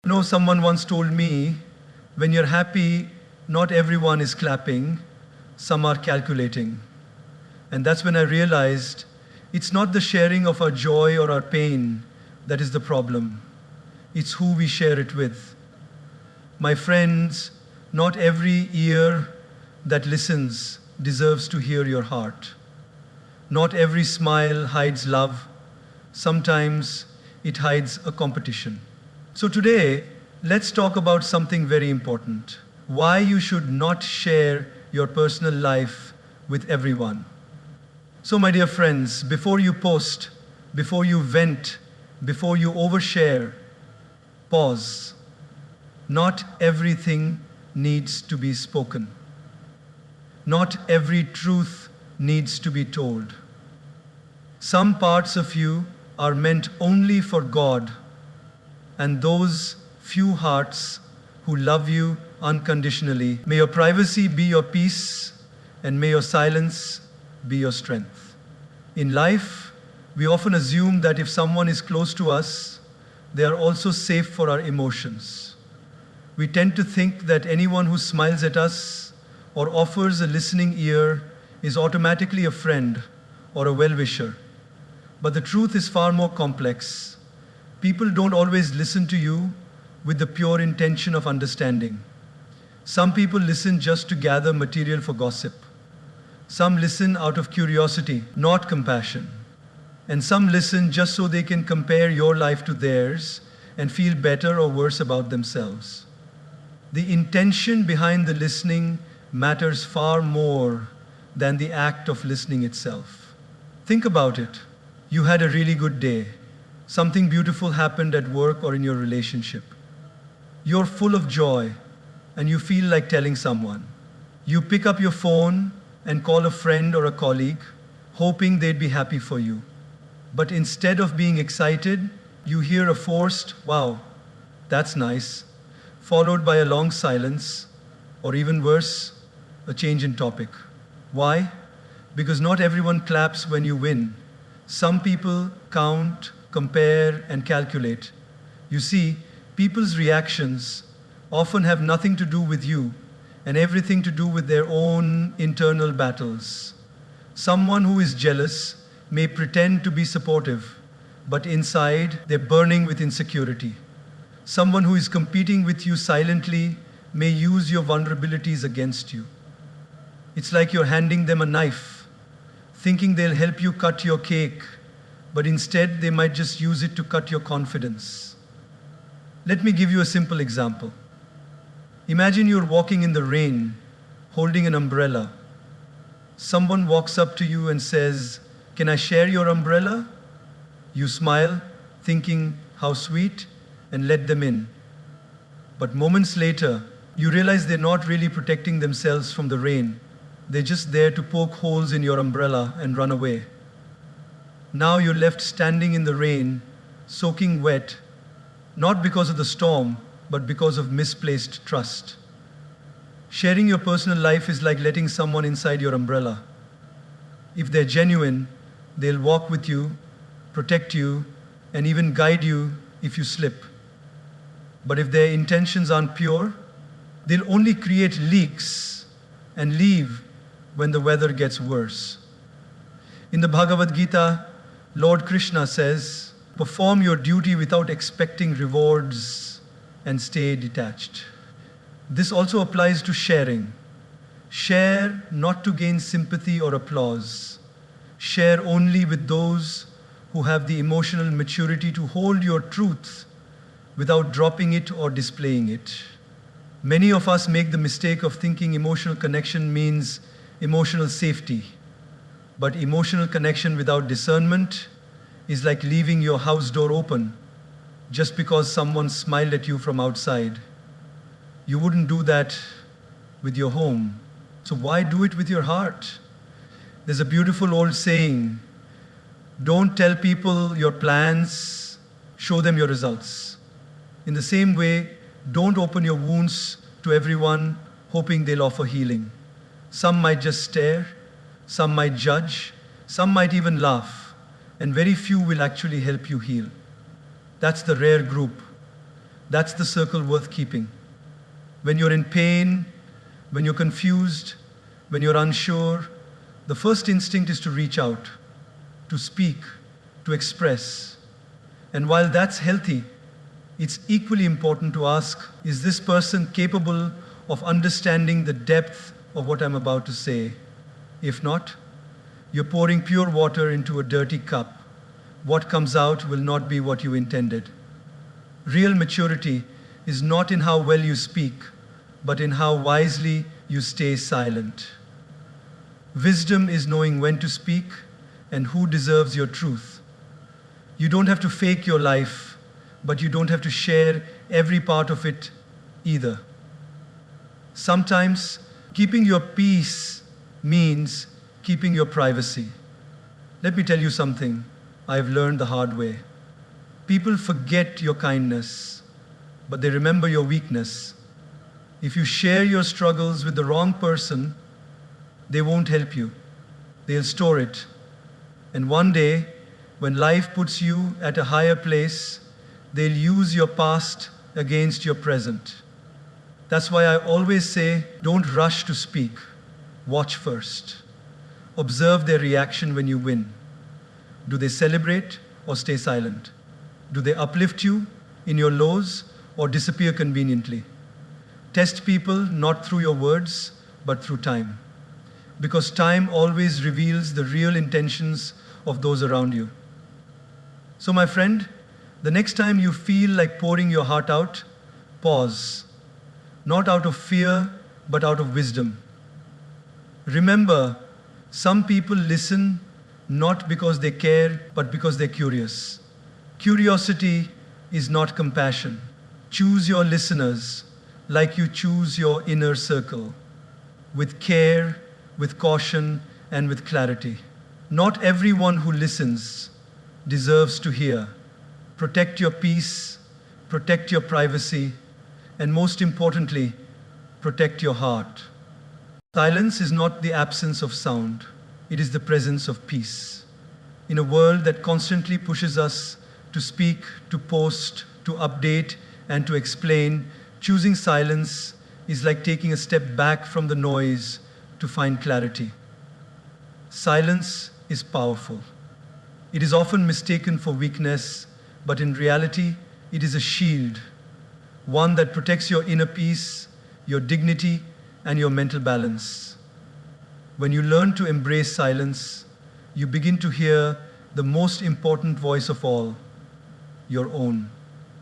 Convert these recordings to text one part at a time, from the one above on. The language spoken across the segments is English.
Someone once told me, when you're happy, not everyone is clapping, some are calculating. And that's when I realized it's not the sharing of our joy or our pain that is the problem. It's who we share it with. My friends, not every ear that listens deserves to hear your heart. Not every smile hides love. Sometimes it hides a competition. So today, let's talk about something very important. Why you should not share your personal life with everyone. So my dear friends, before you post, before you vent, before you overshare, pause. Not everything needs to be spoken. Not every truth needs to be told. Some parts of you are meant only for God and those few hearts who love you unconditionally. May your privacy be your peace, and may your silence be your strength. In life, we often assume that if someone is close to us, they are also safe for our emotions. We tend to think that anyone who smiles at us or offers a listening ear is automatically a friend or a well-wisher. But the truth is far more complex. People don't always listen to you with the pure intention of understanding. Some people listen just to gather material for gossip. Some listen out of curiosity, not compassion. And some listen just so they can compare your life to theirs and feel better or worse about themselves. The intention behind the listening matters far more than the act of listening itself. Think about it. You had a really good day. Something beautiful happened at work or in your relationship. You're full of joy and you feel like telling someone. You pick up your phone and call a friend or a colleague, hoping they'd be happy for you. But instead of being excited, you hear a forced, "Wow, that's nice," followed by a long silence, or even worse, a change in topic. Why? Because not everyone claps when you win. Some people count, compare, and calculate. You see, people's reactions often have nothing to do with you and everything to do with their own internal battles. Someone who is jealous may pretend to be supportive, but inside they're burning with insecurity. Someone who is competing with you silently may use your vulnerabilities against you. It's like you're handing them a knife, thinking they'll help you cut your cake, but instead they might just use it to cut your confidence. Let me give you a simple example. Imagine you're walking in the rain, holding an umbrella. Someone walks up to you and says, "Can I share your umbrella?" You smile, thinking, "How sweet," and let them in. But moments later, you realize they're not really protecting themselves from the rain. They're just there to poke holes in your umbrella and run away. Now you're left standing in the rain, soaking wet, not because of the storm, but because of misplaced trust. Sharing your personal life is like letting someone inside your umbrella. If they're genuine, they'll walk with you, protect you, and even guide you if you slip. But if their intentions aren't pure, they'll only create leaks and leave when the weather gets worse. In the Bhagavad Gita, Lord Krishna says, "Perform your duty without expecting rewards and stay detached." This also applies to sharing. Share not to gain sympathy or applause. Share only with those who have the emotional maturity to hold your truth without dropping it or displaying it. Many of us make the mistake of thinking emotional connection means emotional safety. But emotional connection without discernment is like leaving your house door open just because someone smiled at you from outside. You wouldn't do that with your home. So why do it with your heart? There's a beautiful old saying, "Don't tell people your plans, show them your results." In the same way, don't open your wounds to everyone hoping they'll offer healing. Some might just stare, some might judge, some might even laugh, and very few will actually help you heal. That's the rare group. That's the circle worth keeping. When you're in pain, when you're confused, when you're unsure, the first instinct is to reach out, to speak, to express. And while that's healthy, it's equally important to ask, is this person capable of understanding the depth of what I'm about to say? If not, you're pouring pure water into a dirty cup. What comes out will not be what you intended. Real maturity is not in how well you speak, but in how wisely you stay silent. Wisdom is knowing when to speak and who deserves your truth. You don't have to fake your life, but you don't have to share every part of it either. Sometimes keeping your peace means keeping your privacy. Let me tell you something I've learned the hard way. People forget your kindness, but they remember your weakness. If you share your struggles with the wrong person, they won't help you. They'll store it. And one day, when life puts you at a higher place, they'll use your past against your present. That's why I always say, don't rush to speak. Watch first. Observe their reaction when you win. Do they celebrate or stay silent? Do they uplift you in your lows or disappear conveniently? Test people not through your words, but through time. Because time always reveals the real intentions of those around you. So my friend, the next time you feel like pouring your heart out, pause. Not out of fear, but out of wisdom. Remember, some people listen not because they care, but because they're curious. Curiosity is not compassion. Choose your listeners like you choose your inner circle, with care, with caution, and with clarity. Not everyone who listens deserves to hear. Protect your peace, protect your privacy, and most importantly, protect your heart. Silence is not the absence of sound, it is the presence of peace. In a world that constantly pushes us to speak, to post, to update, and to explain, choosing silence is like taking a step back from the noise to find clarity. Silence is powerful. It is often mistaken for weakness, but in reality, it is a shield, one that protects your inner peace, your dignity, and your mental balance. When you learn to embrace silence, you begin to hear the most important voice of all, your own.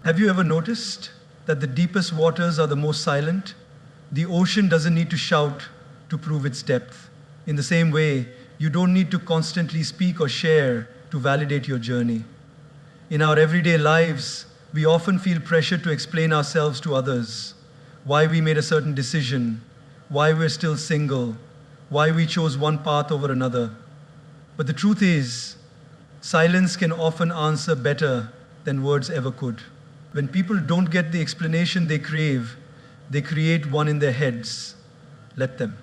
Have you ever noticed that the deepest waters are the most silent? The ocean doesn't need to shout to prove its depth. In the same way, you don't need to constantly speak or share to validate your journey. In our everyday lives, we often feel pressure to explain ourselves to others, why we made a certain decision, why we're still single, why we chose one path over another. But the truth is, silence can often answer better than words ever could. When people don't get the explanation they crave, they create one in their heads. Let them.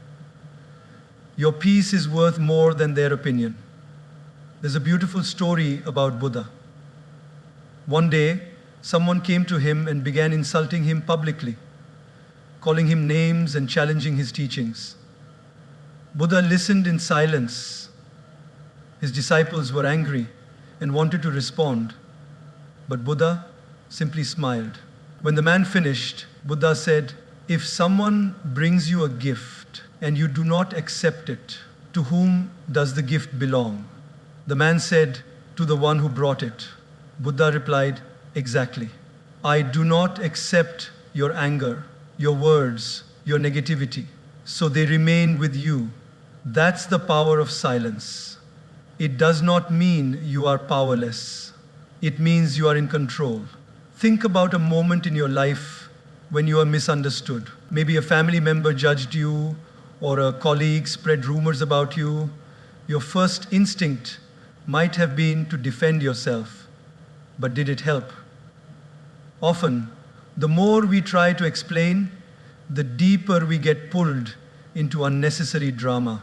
Your peace is worth more than their opinion. There's a beautiful story about Buddha. One day, someone came to him and began insulting him publicly, calling him names and challenging his teachings. Buddha listened in silence. His disciples were angry and wanted to respond, but Buddha simply smiled. When the man finished, Buddha said, "If someone brings you a gift and you do not accept it, to whom does the gift belong?" The man said, "To the one who brought it." Buddha replied, "Exactly. I do not accept your anger, your words, your negativity, so they remain with you." That's the power of silence. It does not mean you are powerless. It means you are in control. Think about a moment in your life when you are misunderstood. Maybe a family member judged you, or a colleague spread rumors about you. Your first instinct might have been to defend yourself, but did it help? Often, the more we try to explain, the deeper we get pulled into unnecessary drama.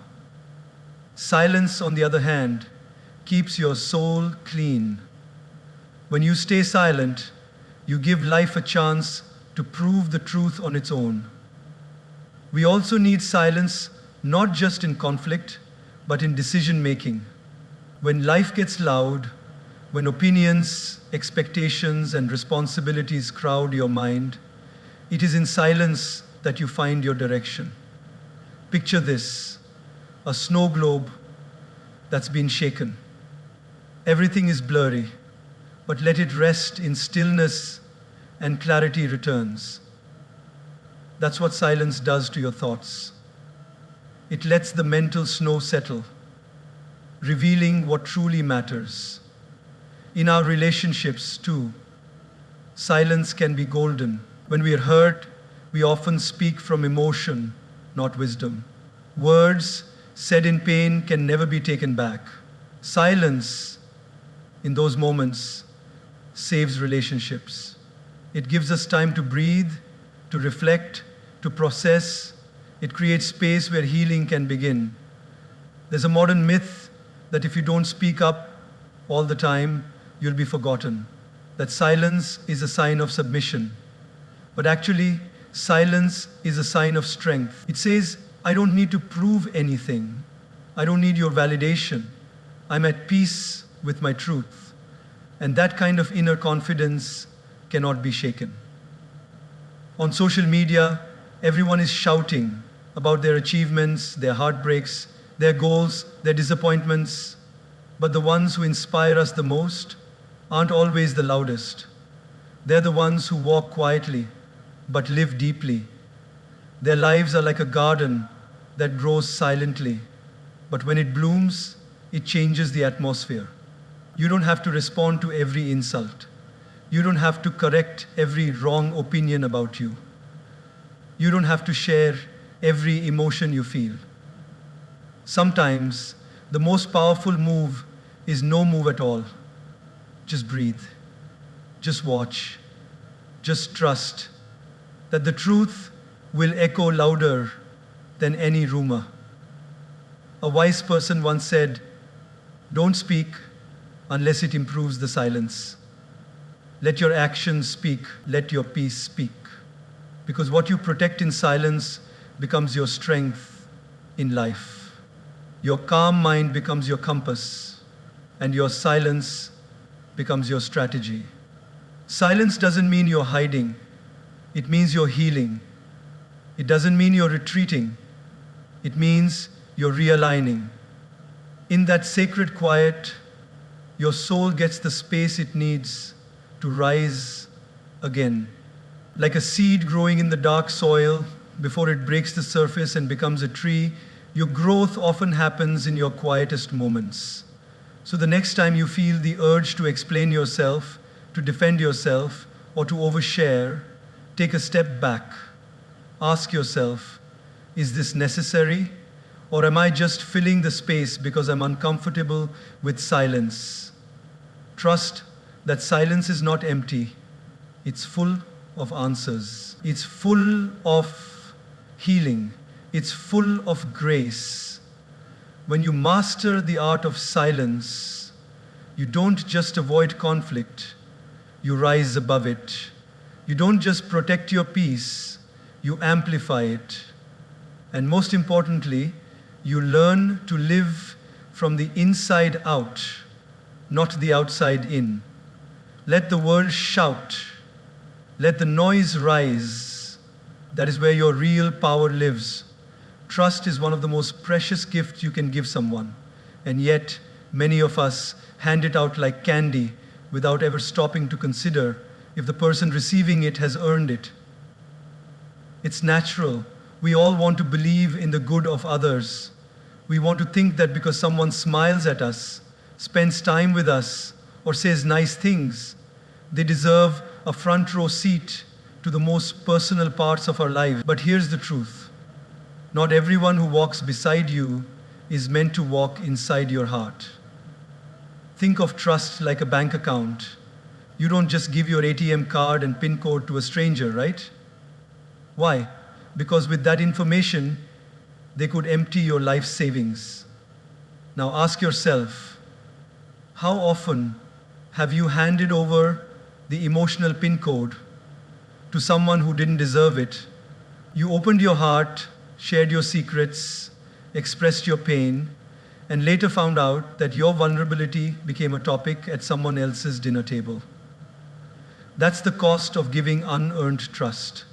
Silence, on the other hand, keeps your soul clean. When you stay silent, You give life a chance to prove the truth on its own. We also need silence, not just in conflict, but in decision making. When life gets loud, when opinions, expectations, and responsibilities crowd your mind, it is in silence that you find your direction. Picture this: a snow globe that's been shaken. Everything is blurry, but let it rest in stillness and clarity returns. That's what silence does to your thoughts. It lets the mental snow settle, revealing what truly matters. In our relationships, too, silence can be golden. When we are hurt, we often speak from emotion, not wisdom. Words said in pain can never be taken back. Silence, in those moments, saves relationships. It gives us time to breathe, to reflect, to process. It creates space where healing can begin. There's a modern myth that if you don't speak up all the time, you'll be forgotten. That silence is a sign of submission. But actually, silence is a sign of strength. It says, I don't need to prove anything. I don't need your validation. I'm at peace with my truth. And that kind of inner confidence cannot be shaken. On social media, everyone is shouting about their achievements, their heartbreaks, their goals, their disappointments. But the ones who inspire us the most aren't always the loudest. They're the ones who walk quietly, but live deeply. Their lives are like a garden that grows silently, but when it blooms, it changes the atmosphere. You don't have to respond to every insult. You don't have to correct every wrong opinion about you. You don't have to share every emotion you feel. Sometimes, the most powerful move is no move at all. Just breathe. Just watch. Just trust that the truth will echo louder than any rumor. A wise person once said, "Don't speak unless it improves the silence. Let your actions speak. Let your peace speak." Because what you protect in silence becomes your strength in life. Your calm mind becomes your compass, and your silence becomes your strategy. Silence doesn't mean you're hiding. It means you're healing. It doesn't mean you're retreating. It means you're realigning. In that sacred quiet, your soul gets the space it needs to rise again. Like a seed growing in the dark soil, before it breaks the surface and becomes a tree, your growth often happens in your quietest moments. So the next time you feel the urge to explain yourself, to defend yourself, or to overshare, take a step back. Ask yourself, is this necessary? Or am I just filling the space because I'm uncomfortable with silence? Trust that silence is not empty. It's full of answers. It's full of healing. It's full of grace. When you master the art of silence, you don't just avoid conflict, you rise above it. You don't just protect your peace, you amplify it. And most importantly, you learn to live from the inside out, not the outside in. Let the world shout. Let the noise rise. That is where your real power lives. Trust is one of the most precious gifts you can give someone. And yet, many of us hand it out like candy without ever stopping to consider if the person receiving it has earned it. It's natural. We all want to believe in the good of others. We want to think that because someone smiles at us, spends time with us, or says nice things, they deserve a front row seat to the most personal parts of our life. But here's the truth. Not everyone who walks beside you is meant to walk inside your heart. Think of trust like a bank account. You don't just give your ATM card and PIN code to a stranger, right? Why? Because with that information, they could empty your life savings. Now ask yourself, how often have you handed over the emotional pin code to someone who didn't deserve it. You opened your heart, shared your secrets, expressed your pain, and later found out that your vulnerability became a topic at someone else's dinner table. That's the cost of giving unearned trust.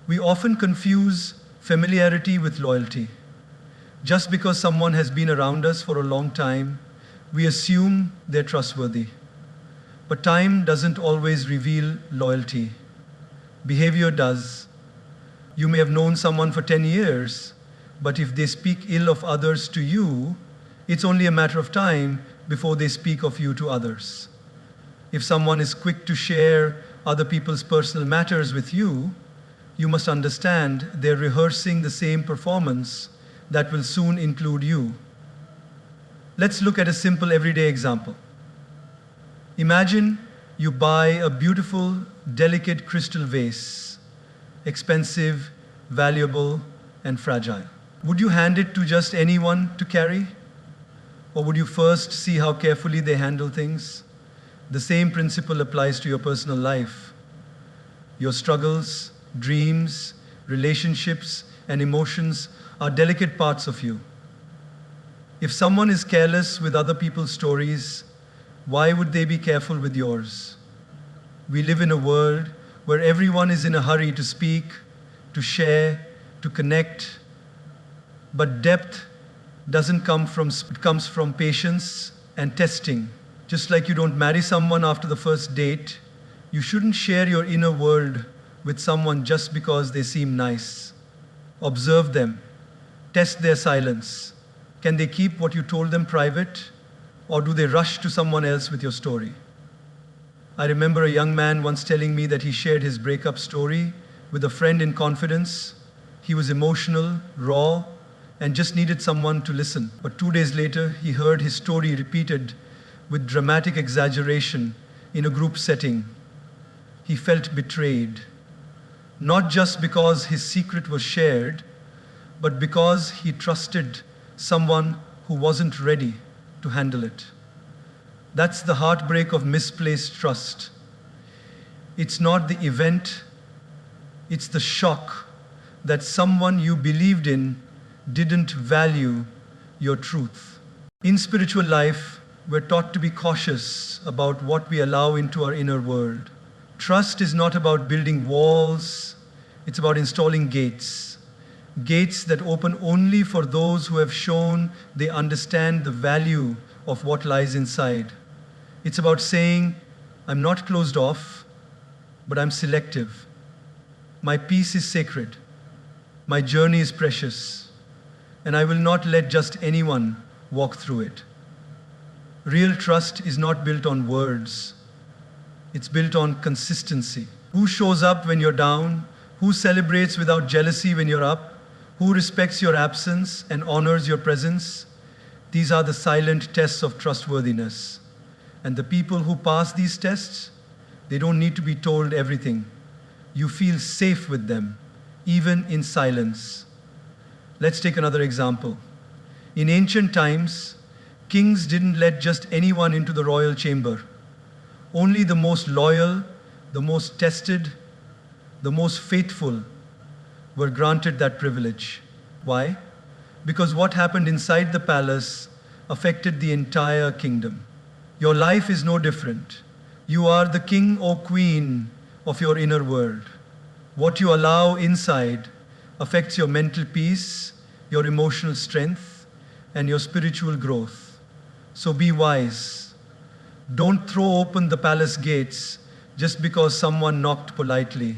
We often confuse familiarity with loyalty. Just because someone has been around us for a long time, we assume they're trustworthy. But time doesn't always reveal loyalty. Behavior does. You may have known someone for 10 years, but if they speak ill of others to you, it's only a matter of time before they speak of you to others. If someone is quick to share other people's personal matters with you, you must understand they're rehearsing the same performance that will soon include you. Let's look at a simple everyday example. Imagine you buy a beautiful, delicate crystal vase, expensive, valuable, and fragile. Would you hand it to just anyone to carry? Or would you first see how carefully they handle things? The same principle applies to your personal life. Your struggles, dreams, relationships, and emotions are delicate parts of you. If someone is careless with other people's stories, why would they be careful with yours? We live in a world where everyone is in a hurry to speak, to share, to connect, but depth doesn't come from, it comes from patience and testing. Just like you don't marry someone after the first date, you shouldn't share your inner world with someone just because they seem nice. Observe them. Test their silence. Can they keep what you told them private, or do they rush to someone else with your story? I remember a young man once telling me that he shared his breakup story with a friend in confidence. He was emotional, raw, and just needed someone to listen. But 2 days later, he heard his story repeated with dramatic exaggeration in a group setting. He felt betrayed, not just because his secret was shared, but because he trusted someone who wasn't ready to handle it. That's the heartbreak of misplaced trust. It's not the event, it's the shock that someone you believed in didn't value your truth. In spiritual life, we're taught to be cautious about what we allow into our inner world. Trust is not about building walls, it's about installing gates. Gates that open only for those who have shown they understand the value of what lies inside. It's about saying, I'm not closed off, but I'm selective. My peace is sacred. My journey is precious. And I will not let just anyone walk through it. Real trust is not built on words. It's built on consistency. Who shows up when you're down? Who celebrates without jealousy when you're up? Who respects your absence and honors your presence? These are the silent tests of trustworthiness. And the people who pass these tests, they don't need to be told everything. You feel safe with them, even in silence. Let's take another example. In ancient times, kings didn't let just anyone into the royal chamber. Only the most loyal, the most tested, the most faithful were granted that privilege. Why? Because what happened inside the palace affected the entire kingdom. Your life is no different. You are the king or queen of your inner world. What you allow inside affects your mental peace, your emotional strength, and your spiritual growth. So be wise. Don't throw open the palace gates just because someone knocked politely.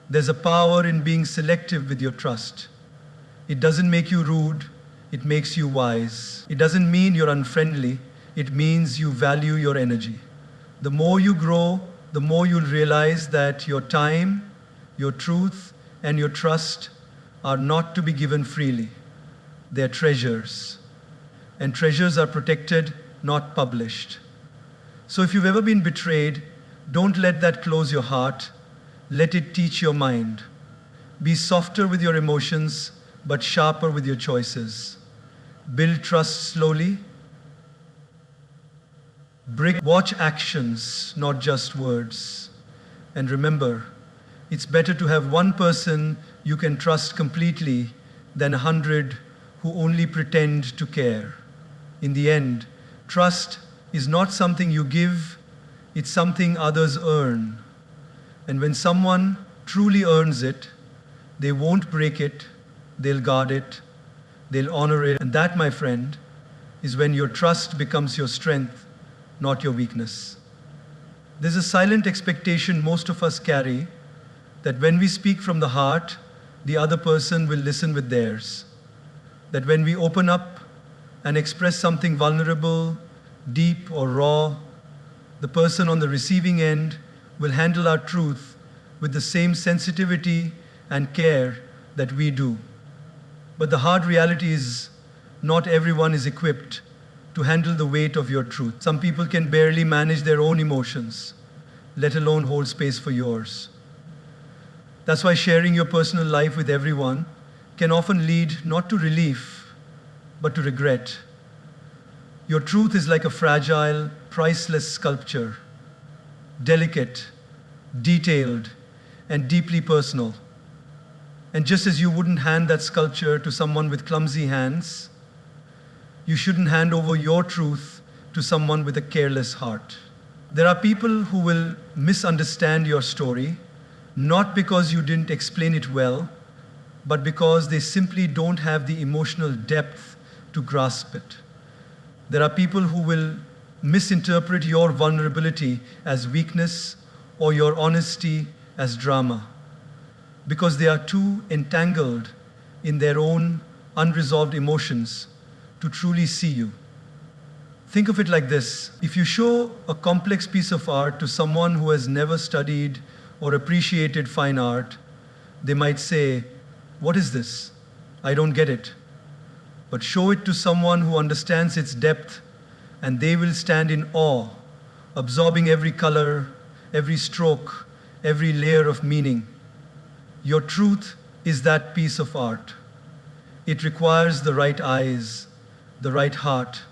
There's a power in being selective with your trust. It doesn't make you rude, it makes you wise. It doesn't mean you're unfriendly, it means you value your energy. The more you grow, the more you'll realize that your time, your truth, and your trust are not to be given freely. They're treasures. And treasures are protected, not published. So if you've ever been betrayed, don't let that close your heart. Let it teach your mind. Be softer with your emotions, but sharper with your choices. Build trust slowly, Watch actions, not just words. And remember, it's better to have one person you can trust completely than 100 who only pretend to care. In the end, trust is not something you give, it's something others earn. And when someone truly earns it, they won't break it, they'll guard it, they'll honor it. And that, my friend, is when your trust becomes your strength, not your weakness. There's a silent expectation most of us carry that when we speak from the heart, the other person will listen with theirs. That when we open up and express something vulnerable, deep, or raw, the person on the receiving end will handle our truth with the same sensitivity and care that we do. But the hard reality is, not everyone is equipped to handle the weight of your truth. Some people can barely manage their own emotions, let alone hold space for yours. That's why sharing your personal life with everyone can often lead not to relief, but to regret. Your truth is like a fragile, priceless sculpture, delicate, detailed, and deeply personal. And just as you wouldn't hand that sculpture to someone with clumsy hands, you shouldn't hand over your truth to someone with a careless heart. There are people who will misunderstand your story, not because you didn't explain it well, but because they simply don't have the emotional depth to grasp it. There are people who will misinterpret your vulnerability as weakness or your honesty as drama, because they are too entangled in their own unresolved emotions to truly see you. Think of it like this. If you show a complex piece of art to someone who has never studied or appreciated fine art, they might say, "What is this? I don't get it." But show it to someone who understands its depth, and they will stand in awe, absorbing every color, every stroke, every layer of meaning. Your truth is that piece of art. It requires the right eyes, the right heart,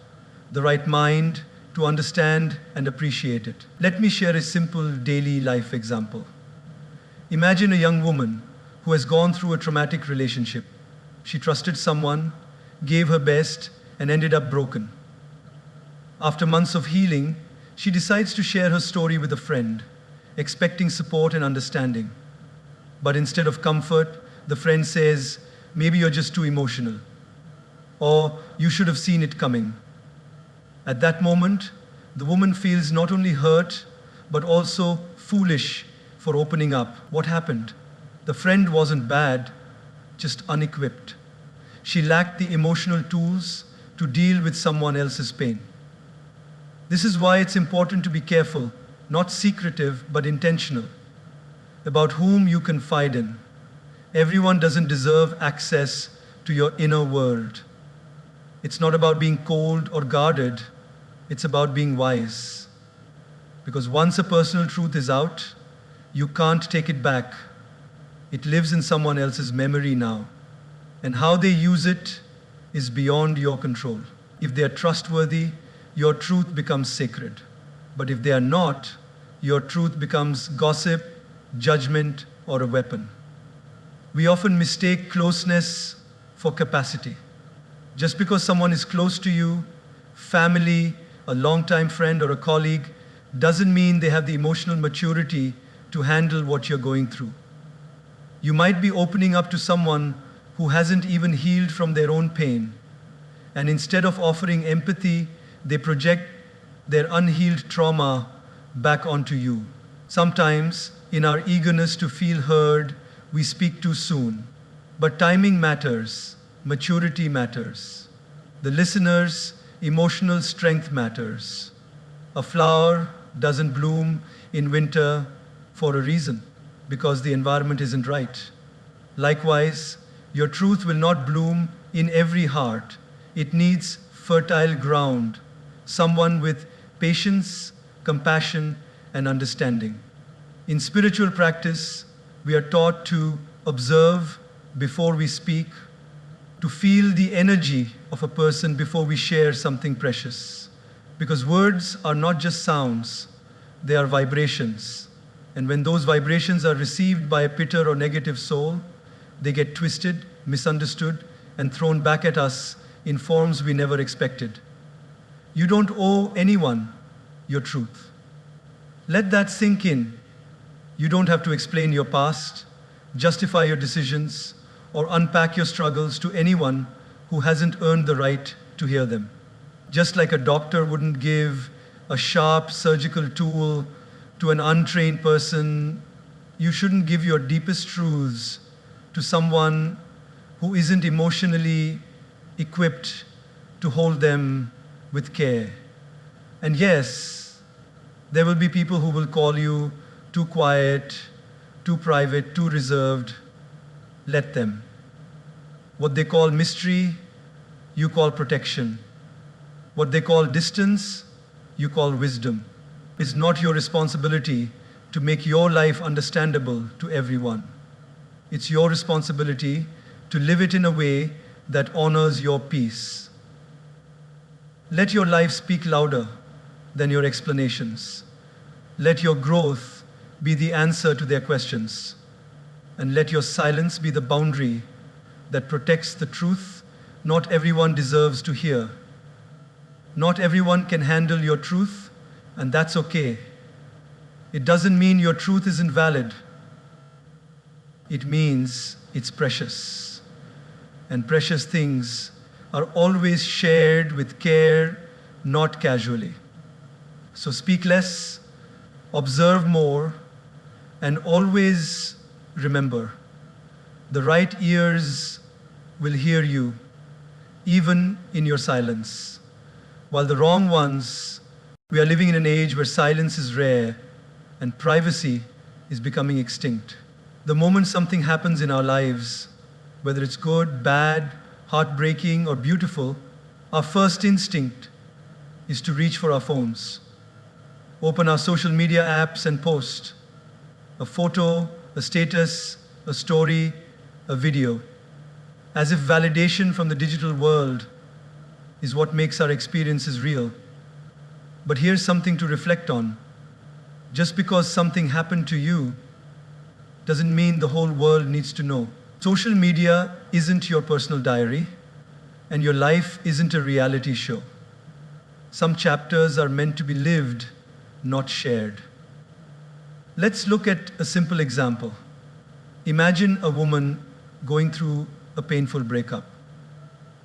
the right mind to understand and appreciate it. Let me share a simple daily life example. Imagine a young woman who has gone through a traumatic relationship. She trusted someone, gave her best, and ended up broken. After months of healing, she decides to share her story with a friend, expecting support and understanding. But instead of comfort, the friend says, "Maybe you're just too emotional," or "You should have seen it coming." At that moment, the woman feels not only hurt, but also foolish for opening up. What happened? The friend wasn't bad, just unequipped. She lacked the emotional tools to deal with someone else's pain. This is why it's important to be careful, not secretive, but intentional, about whom you confide in. Everyone doesn't deserve access to your inner world. It's not about being cold or guarded, it's about being wise. Because once a personal truth is out, you can't take it back. It lives in someone else's memory now. And how they use it is beyond your control. If they are trustworthy, your truth becomes sacred. But if they are not, your truth becomes gossip, judgment, or a weapon. We often mistake closeness for capacity. Just because someone is close to you, family, a longtime friend, or a colleague, doesn't mean they have the emotional maturity to handle what you're going through. You might be opening up to someone who hasn't even healed from their own pain, and instead of offering empathy, they project their unhealed trauma back onto you. Sometimes, in our eagerness to feel heard, we speak too soon. But timing matters. Maturity matters. The listener's emotional strength matters. A flower doesn't bloom in winter for a reason, because the environment isn't right. Likewise, your truth will not bloom in every heart. It needs fertile ground, someone with patience, compassion, and understanding. In spiritual practice, we are taught to observe before we speak, to feel the energy of a person before we share something precious. Because words are not just sounds, they are vibrations. And when those vibrations are received by a bitter or negative soul, they get twisted, misunderstood, and thrown back at us in forms we never expected. You don't owe anyone your truth. Let that sink in. You don't have to explain your past, justify your decisions, or unpack your struggles to anyone who hasn't earned the right to hear them. Just like a doctor wouldn't give a sharp surgical tool to an untrained person, you shouldn't give your deepest truths to someone who isn't emotionally equipped to hold them with care. And yes, there will be people who will call you too quiet, too private, too reserved. Let them. What they call mystery, you call protection. What they call distance, you call wisdom. It's not your responsibility to make your life understandable to everyone. It's your responsibility to live it in a way that honors your peace. Let your life speak louder than your explanations. Let your growth be the answer to their questions. And let your silence be the boundary that protects the truth not everyone deserves to hear. Not everyone can handle your truth, and that's okay. It doesn't mean your truth isn't valid. It means it's precious. And precious things are always shared with care, not casually. So speak less, observe more, and always remember, the right ears will hear you, even in your silence. While the wrong ones, we are living in an age where silence is rare and privacy is becoming extinct. The moment something happens in our lives, whether it's good, bad, heartbreaking, or beautiful, our first instinct is to reach for our phones, open our social media apps and post a photo, a status, a story, a video, as if validation from the digital world is what makes our experiences real. But here's something to reflect on. Just because something happened to you doesn't mean the whole world needs to know. Social media isn't your personal diary, and your life isn't a reality show. Some chapters are meant to be lived, not shared. Let's look at a simple example. Imagine a woman going through a painful breakup.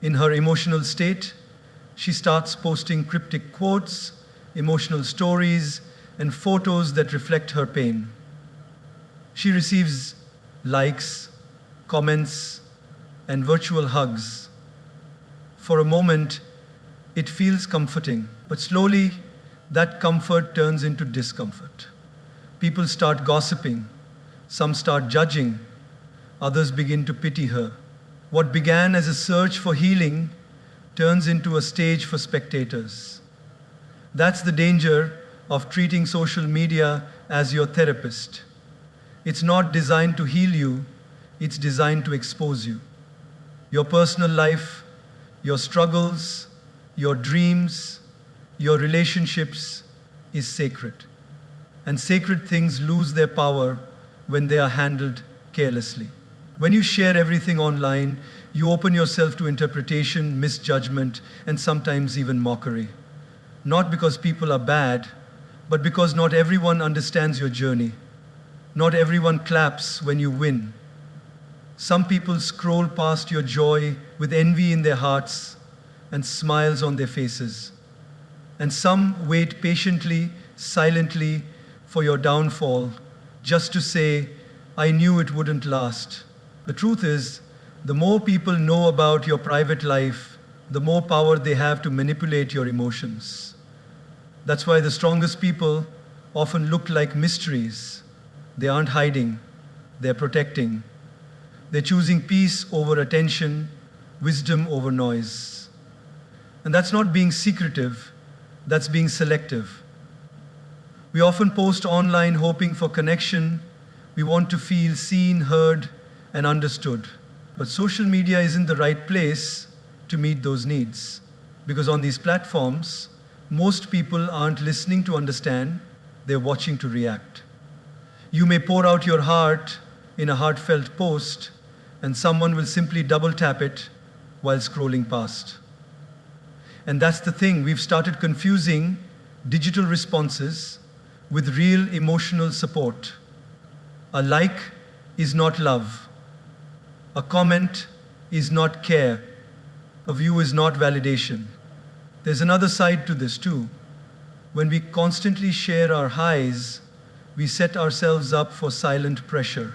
In her emotional state, she starts posting cryptic quotes, emotional stories, and photos that reflect her pain. She receives likes, comments, and virtual hugs. For a moment, it feels comforting, but slowly that comfort turns into discomfort. People start gossiping, some start judging, others begin to pity her. What began as a search for healing turns into a stage for spectators. That's the danger of treating social media as your therapist. It's not designed to heal you, it's designed to expose you. Your personal life, your struggles, your dreams, your relationships is sacred. And sacred things lose their power when they are handled carelessly. When you share everything online, you open yourself to interpretation, misjudgment, and sometimes even mockery. Not because people are bad, but because not everyone understands your journey. Not everyone claps when you win. Some people scroll past your joy with envy in their hearts and smiles on their faces. And some wait patiently, silently for your downfall, just to say, I knew it wouldn't last. The truth is, the more people know about your private life, the more power they have to manipulate your emotions. That's why the strongest people often look like mysteries. They aren't hiding, they're protecting. They're choosing peace over attention, wisdom over noise. And that's not being secretive, that's being selective. We often post online hoping for connection. We want to feel seen, heard, and understood. But social media isn't the right place to meet those needs. Because on these platforms, Most people aren't listening to understand, they're watching to react. You may pour out your heart in a heartfelt post, and someone will simply double tap it while scrolling past. And that's the thing, we've started confusing digital responses with real emotional support. A like is not love. A comment is not care. A view is not validation. There's another side to this too. When we constantly share our highs, we set ourselves up for silent pressure.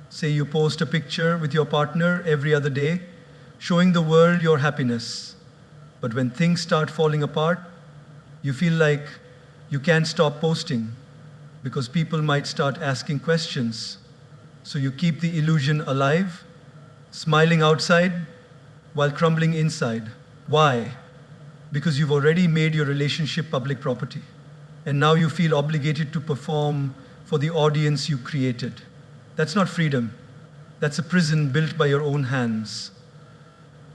Say you post a picture with your partner every other day, showing the world your happiness. But when things start falling apart, you feel like you can't stop posting because people might start asking questions. So you keep the illusion alive, smiling outside while crumbling inside. Why? Because you've already made your relationship public property. And now you feel obligated to perform for the audience you created. That's not freedom. That's a prison built by your own hands.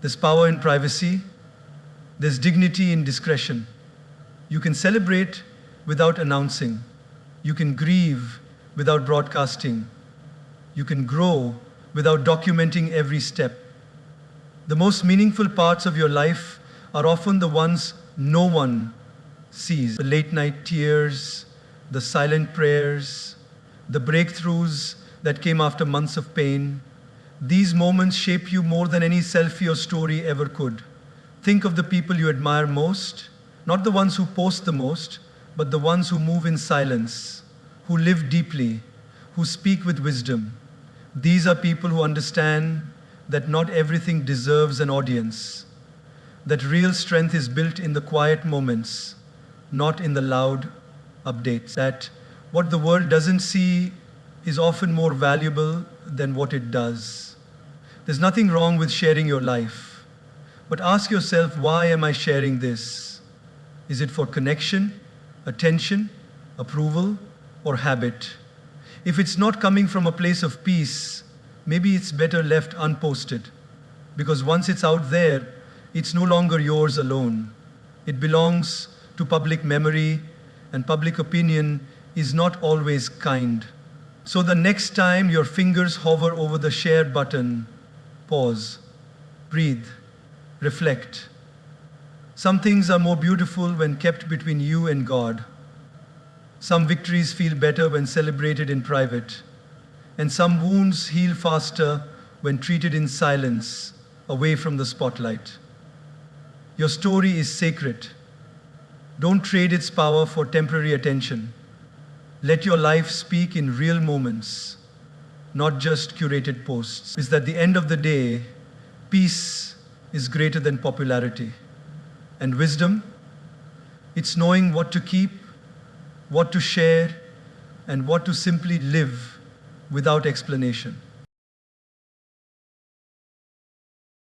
There's power in privacy. There's dignity in discretion. You can celebrate without announcing. You can grieve without broadcasting. You can grow without documenting every step. The most meaningful parts of your life are often the ones no one sees. The late night tears, the silent prayers, the breakthroughs that came after months of pain. These moments shape you more than any selfie or story ever could. Think of the people you admire most, not the ones who post the most, but the ones who move in silence, who live deeply, who speak with wisdom. These are people who understand that not everything deserves an audience, that real strength is built in the quiet moments, not in the loud updates, that what the world doesn't see is often more valuable than what it does. There's nothing wrong with sharing your life, but ask yourself, why am I sharing this? Is it for connection, attention, approval, or habit? If it's not coming from a place of peace, maybe it's better left unposted, because once it's out there, it's no longer yours alone. It belongs to public memory, and public opinion is not always kind. So the next time your fingers hover over the share button, pause, breathe, reflect. Some things are more beautiful when kept between you and God. Some victories feel better when celebrated in private, and some wounds heal faster when treated in silence, away from the spotlight. Your story is sacred. Don't trade its power for temporary attention. Let your life speak in real moments, not just curated posts. Is that at the end of the day, peace is greater than popularity. And wisdom, it's knowing what to keep, what to share, and what to simply live without explanation.